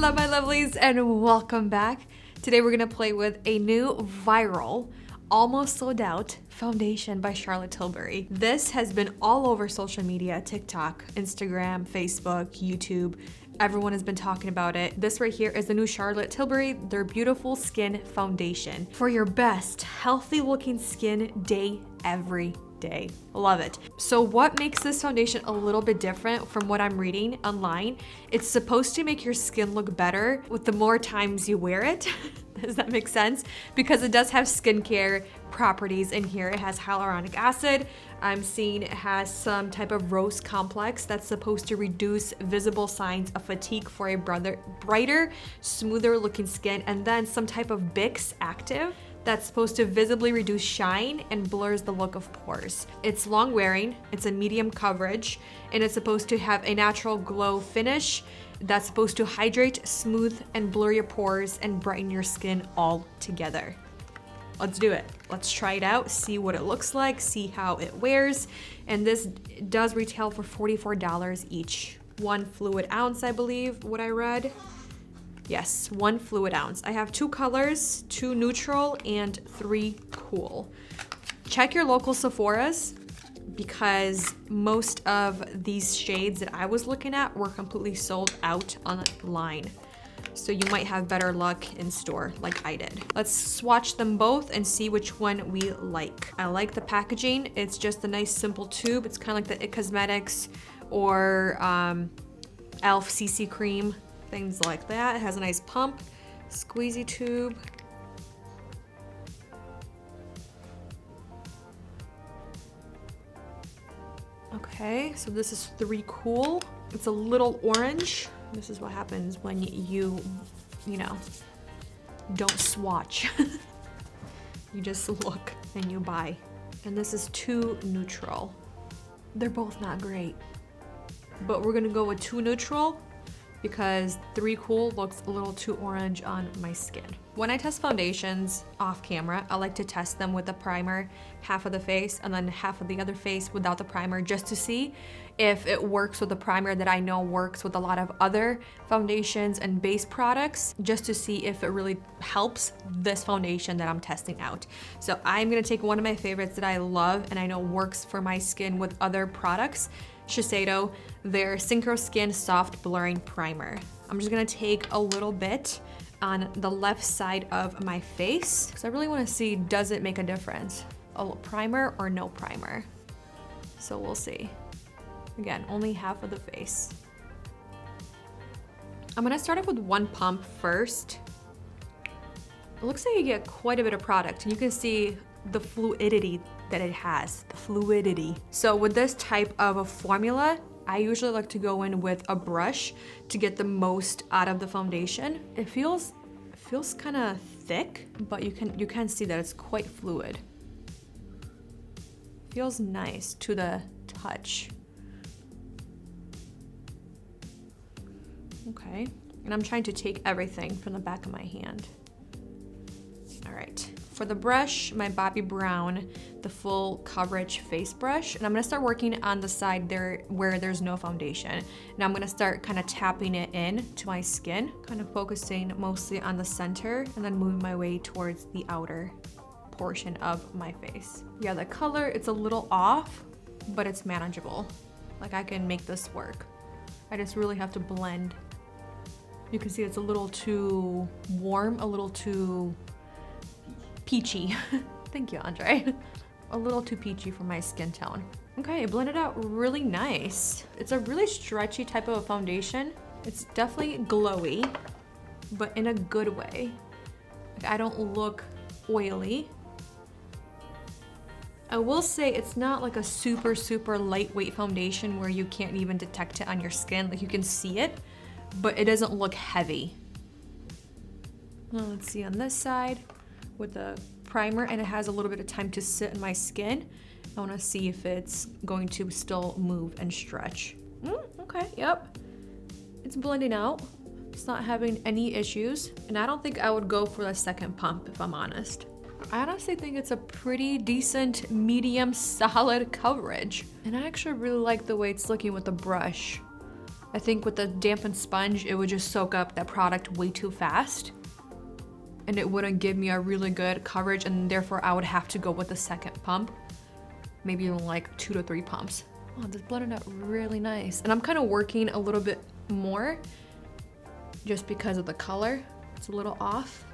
Hello my lovelies and welcome back. Today we're gonna play with a new viral, almost sold out foundation by Charlotte Tilbury. This has been all over social media, TikTok, Instagram, Facebook, YouTube. Everyone has been talking about it. This right here is the new Charlotte Tilbury, their Beautiful Skin Foundation. For your best, healthy looking skin day every day. Love it. So what makes this foundation a little bit different from what I'm reading online? It's supposed to make your skin look better with the more times you wear it. Does that make sense? Because it does have skincare properties in here. It has hyaluronic acid. I'm seeing it has some type of rose complex that's supposed to reduce visible signs of fatigue for a brighter, smoother looking skin, and then some type of Bix active that's supposed to visibly reduce shine and blurs the look of pores. It's long wearing, it's a medium coverage, and it's supposed to have a natural glow finish that's supposed to hydrate, smooth, and blur your pores and brighten your skin all together. Let's do it. Let's try it out, see what it looks like, see how it wears. And this does retail for $44 each. 1 fluid ounce, I believe, what I read. Yes, 1 fluid ounce. I have 2 colors, 2 neutral and 3 cool. Check your local Sephora's because most of these shades that I was looking at were completely sold out online. So you might have better luck in store like I did. Let's swatch them both and see which one we like. I like the packaging. It's just a nice simple tube. It's kind of like the It Cosmetics or e.l.f. CC cream, things like that. It has a nice pump, squeezy tube. Okay, so this is 3 cool. It's a little orange. This is what happens when you know, don't swatch. You just look and you buy. And this is 2 neutral. They're both not great, but we're gonna go with 2 neutral because 3 cool looks a little too orange on my skin. When I test foundations off camera, I like to test them with the primer, half of the face, and then half of the other face without the primer, just to see if it works with the primer that I know works with a lot of other foundations and base products, just to see if it really helps this foundation that I'm testing out. So I'm gonna take one of my favorites that I love and I know works for my skin with other products, Shiseido, their Synchro Skin Soft Blurring Primer. I'm just gonna take a little bit on the left side of my face because I really wanna see, does it make a difference? A primer or no primer? So we'll see. Again, only half of the face. I'm gonna start off with 1 pump first. It looks like you get quite a bit of product and you can see the fluidity that it has, the fluidity. So with this type of a formula, I usually like to go in with a brush to get the most out of the foundation. It feels kind of thick, but you can see that it's quite fluid. Feels nice to the touch. Okay, and I'm trying to take everything from the back of my hand. All right. For the brush, my Bobbi Brown, the full coverage face brush, and I'm gonna start working on the side there where there's no foundation. And I'm gonna start kind of tapping it in to my skin, kind of focusing mostly on the center and then moving my way towards the outer portion of my face. Yeah, the color, it's a little off, but it's manageable. Like I can make this work. I just really have to blend. You can see it's a little too warm, a little too peachy. Thank you, Andre. A little too peachy for my skin tone. Okay, it blended out really nice. It's a really stretchy type of a foundation. It's definitely glowy, but in a good way. Like, I don't look oily. I will say it's not like a super, super lightweight foundation where you can't even detect it on your skin. Like you can see it, but it doesn't look heavy. Now let's see on this side with the primer, and it has a little bit of time to sit in my skin. I wanna see if it's going to still move and stretch. Okay, yep. It's blending out. It's not having any issues. And I don't think I would go for the second pump if I'm honest. I honestly think it's a pretty decent, medium, solid coverage. And I actually really like the way it's looking with the brush. I think with the dampened sponge, it would just soak up that product way too fast. And it wouldn't give me a really good coverage, and therefore I would have to go with the second pump. Maybe even like 2 to 3 pumps. Oh, this blended out really nice. And I'm kind of working a little bit more just because of the color. It's a little off.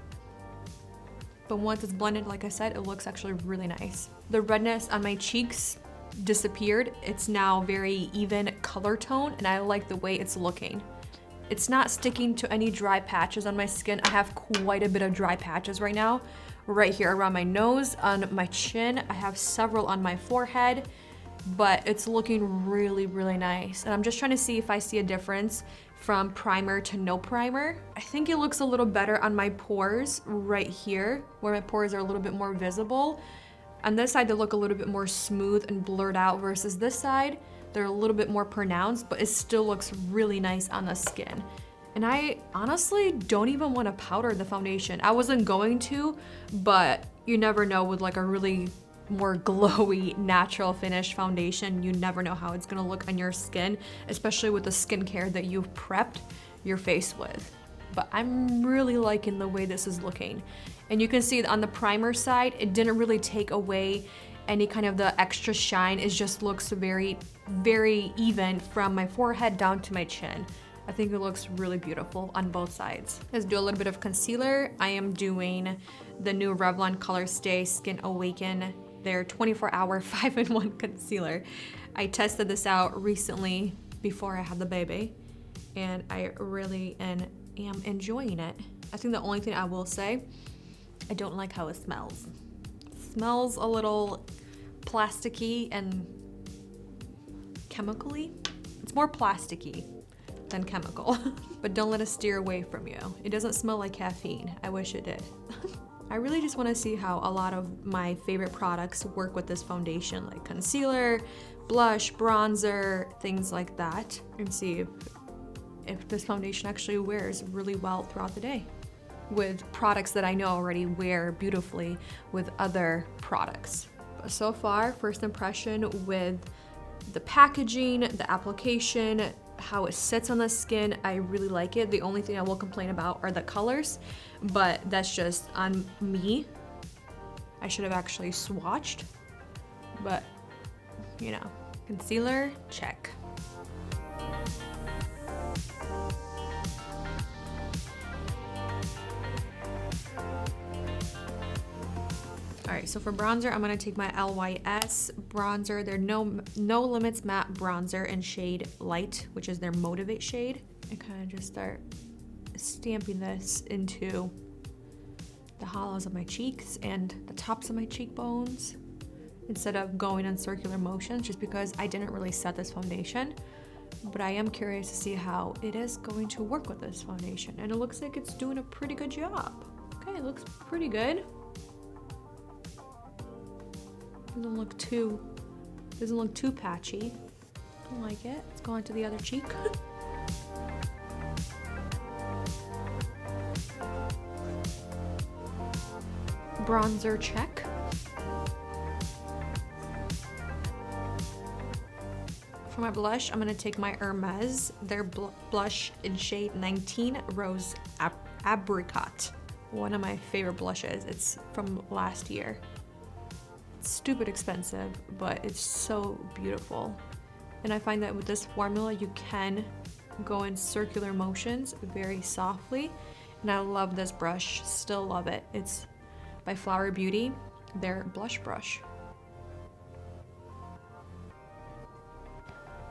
But once it's blended, like I said, it looks actually really nice. The redness on my cheeks disappeared. It's now very even color tone, and I like the way it's looking. It's not sticking to any dry patches on my skin. I have quite a bit of dry patches right now. Right here around my nose, on my chin. I have several on my forehead, but it's looking really, really nice. And I'm just trying to see if I see a difference from primer to no primer. I think it looks a little better on my pores right here, where my pores are a little bit more visible. On this side, they look a little bit more smooth and blurred out versus this side. They're a little bit more pronounced, but it still looks really nice on the skin. And I honestly don't even want to powder the foundation. I wasn't going to, but you never know with like a really more glowy, natural finish foundation. You never know how it's gonna look on your skin, especially with the skincare that you've prepped your face with. But I'm really liking the way this is looking. And you can see on the primer side, it didn't really take away any kind of the extra shine. It just looks very, very even from my forehead down to my chin. I think it looks really beautiful on both sides. Let's do a little bit of concealer. I am doing the new Revlon Color Stay Skin Awaken, their 24-hour 5-in-1 concealer. I tested this out recently before I had the baby, and I really am enjoying it. I think the only thing I will say, I don't like how it smells. It smells a little plasticky and chemically. It's more plasticky than chemical, but don't let it steer away from you. It doesn't smell like caffeine. I wish it did. I really just want to see how a lot of my favorite products work with this foundation, like concealer, blush, bronzer, things like that, and see if this foundation actually wears really well throughout the day with products that I know already wear beautifully with other products. But so far, first impression with the packaging, the application, how it sits on the skin, I really like it. The only thing I will complain about are the colors, but that's just on me. I should have actually swatched, but you know, concealer, check. All right, so for bronzer, I'm gonna take my LYS bronzer, their No Limits Matte Bronzer in shade Light, which is their Motivate shade. And kind of just start stamping this into the hollows of my cheeks and the tops of my cheekbones instead of going in circular motions, just because I didn't really set this foundation. But I am curious to see how it is going to work with this foundation. And it looks like it's doing a pretty good job. Okay, it looks pretty good. Doesn't look too patchy. Don't like it. Let's go on to the other cheek. Bronzer check. For my blush, I'm gonna take my Hermes, their blush in shade 19 Rose Apricot. One of my favorite blushes. It's from last year. Stupid expensive, but it's so beautiful. And I find that with this formula, you can go in circular motions very softly. And I love this brush, still love it. It's by Flower Beauty, their blush brush.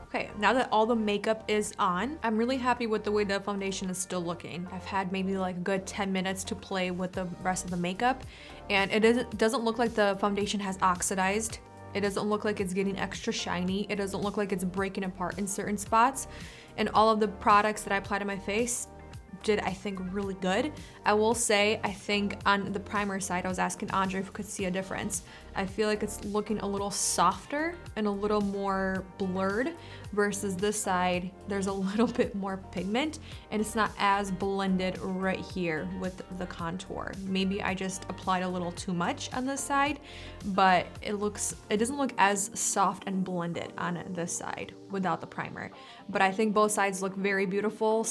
Okay, now that all the makeup is on, I'm really happy with the way the foundation is still looking. I've had maybe like a good 10 minutes to play with the rest of the makeup, and it doesn't look like the foundation has oxidized. It doesn't look like it's getting extra shiny. It doesn't look like it's breaking apart in certain spots. And all of the products that I apply to my face did, I think, really good. I will say, I think on the primer side, I was asking Andre if we could see a difference. I feel like it's looking a little softer and a little more blurred versus this side, there's a little bit more pigment and it's not as blended right here with the contour. Maybe I just applied a little too much on this side, but it doesn't look as soft and blended on this side without the primer. But I think both sides look very beautiful,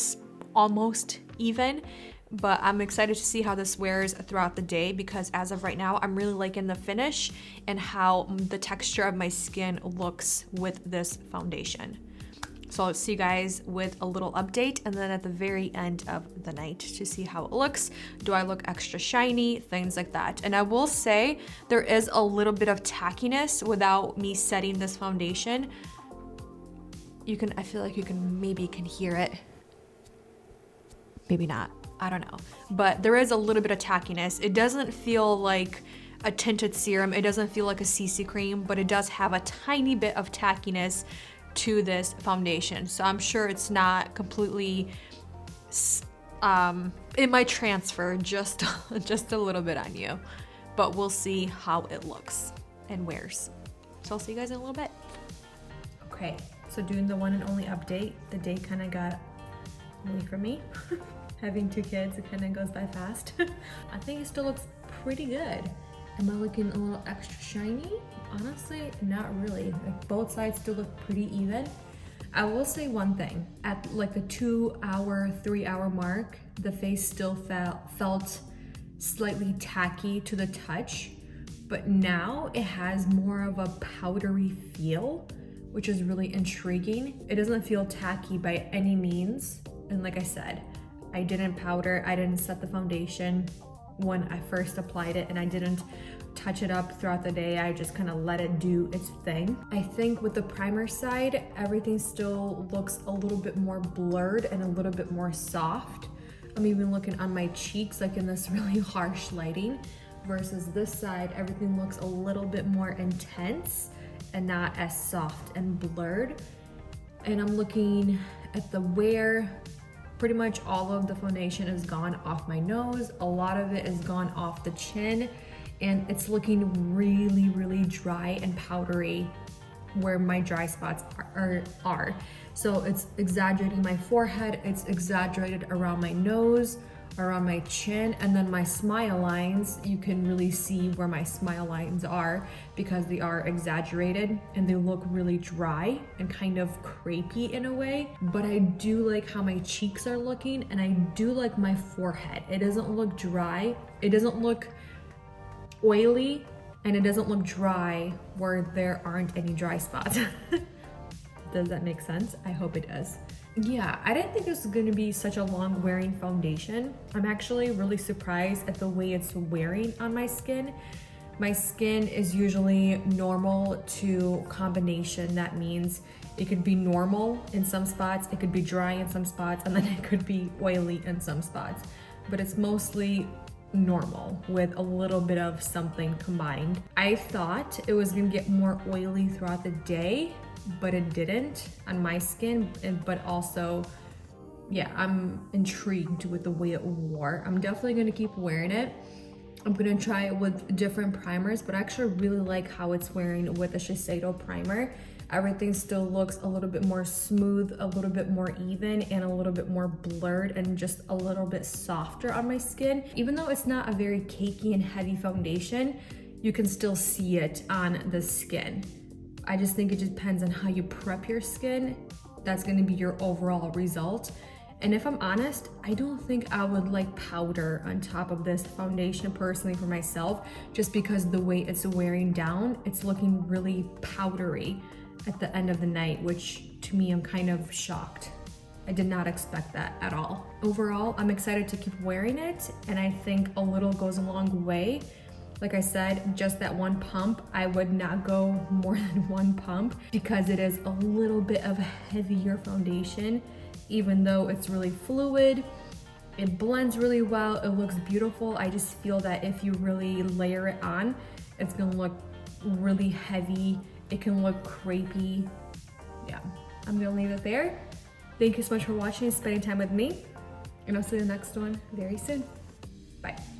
almost even. But I'm excited to see how this wears throughout the day, because as of right now, I'm really liking the finish and how the texture of my skin looks with this foundation. So I'll see you guys with a little update, and then at the very end of the night to see how it looks. Do I look extra shiny? Things like that. And I will say there is a little bit of tackiness without me setting this foundation. I feel like you can hear it. Maybe not. I don't know. But there is a little bit of tackiness. It doesn't feel like a tinted serum. It doesn't feel like a CC cream, but it does have a tiny bit of tackiness to this foundation. So I'm sure it's not completely, it might transfer just a little bit on you, but we'll see how it looks and wears. So I'll see you guys in a little bit. Okay, so doing the one and only update. The day kind of got away from me. Having two kids, it kind of goes by fast. I think it still looks pretty good. Am I looking a little extra shiny? Honestly, not really. Like, both sides still look pretty even. I will say one thing. At like the 2 hour, 3 hour mark, the face still felt slightly tacky to the touch, but now it has more of a powdery feel, which is really intriguing. It doesn't feel tacky by any means. And like I said, I didn't powder, I didn't set the foundation when I first applied it, and I didn't touch it up throughout the day. I just kind of let it do its thing. I think with the primer side, everything still looks a little bit more blurred and a little bit more soft. I'm even looking on my cheeks, like in this really harsh lighting, versus this side, everything looks a little bit more intense and not as soft and blurred. And I'm looking at the wear. Pretty much all of the foundation is gone off my nose. A lot of it is gone off the chin, and it's looking really, really dry and powdery where my dry spots are. So it's exaggerating my forehead, it's exaggerated around my nose, around my chin, and then my smile lines, you can really see where my smile lines are because they are exaggerated and they look really dry and kind of crepey in a way. But I do like how my cheeks are looking, and I do like my forehead. It doesn't look dry, it doesn't look oily, and it doesn't look dry where there aren't any dry spots. Does that make sense? I hope it does. Yeah, I didn't think this was gonna be such a long wearing foundation. I'm actually really surprised at the way it's wearing on my skin. My skin is usually normal to combination. That means it could be normal in some spots, it could be dry in some spots, and then it could be oily in some spots. But it's mostly normal with a little bit of something combined. I thought it was gonna get more oily throughout the day, but it didn't on my skin. But also, yeah, I'm intrigued with the way it wore. I'm definitely gonna keep wearing it. I'm gonna try it with different primers, but I actually really like how it's wearing with the Shiseido primer. Everything still looks a little bit more smooth, a little bit more even, and a little bit more blurred and just a little bit softer on my skin. Even though it's not a very cakey and heavy foundation, you can still see it on the skin. I just think it just depends on how you prep your skin. That's gonna be your overall result. And if I'm honest, I don't think I would like powder on top of this foundation personally for myself, just because the way it's wearing down, it's looking really powdery at the end of the night, which to me, I'm kind of shocked. I did not expect that at all. Overall, I'm excited to keep wearing it, and I think a little goes a long way. Like I said, just that one pump, I would not go more than one pump because it is a little bit of a heavier foundation, even though it's really fluid. It blends really well, it looks beautiful. I just feel that if you really layer it on, it's gonna look really heavy. It can look crepey. Yeah, I'm gonna leave it there. Thank you so much for watching and spending time with me. And I'll see you in the next one very soon. Bye.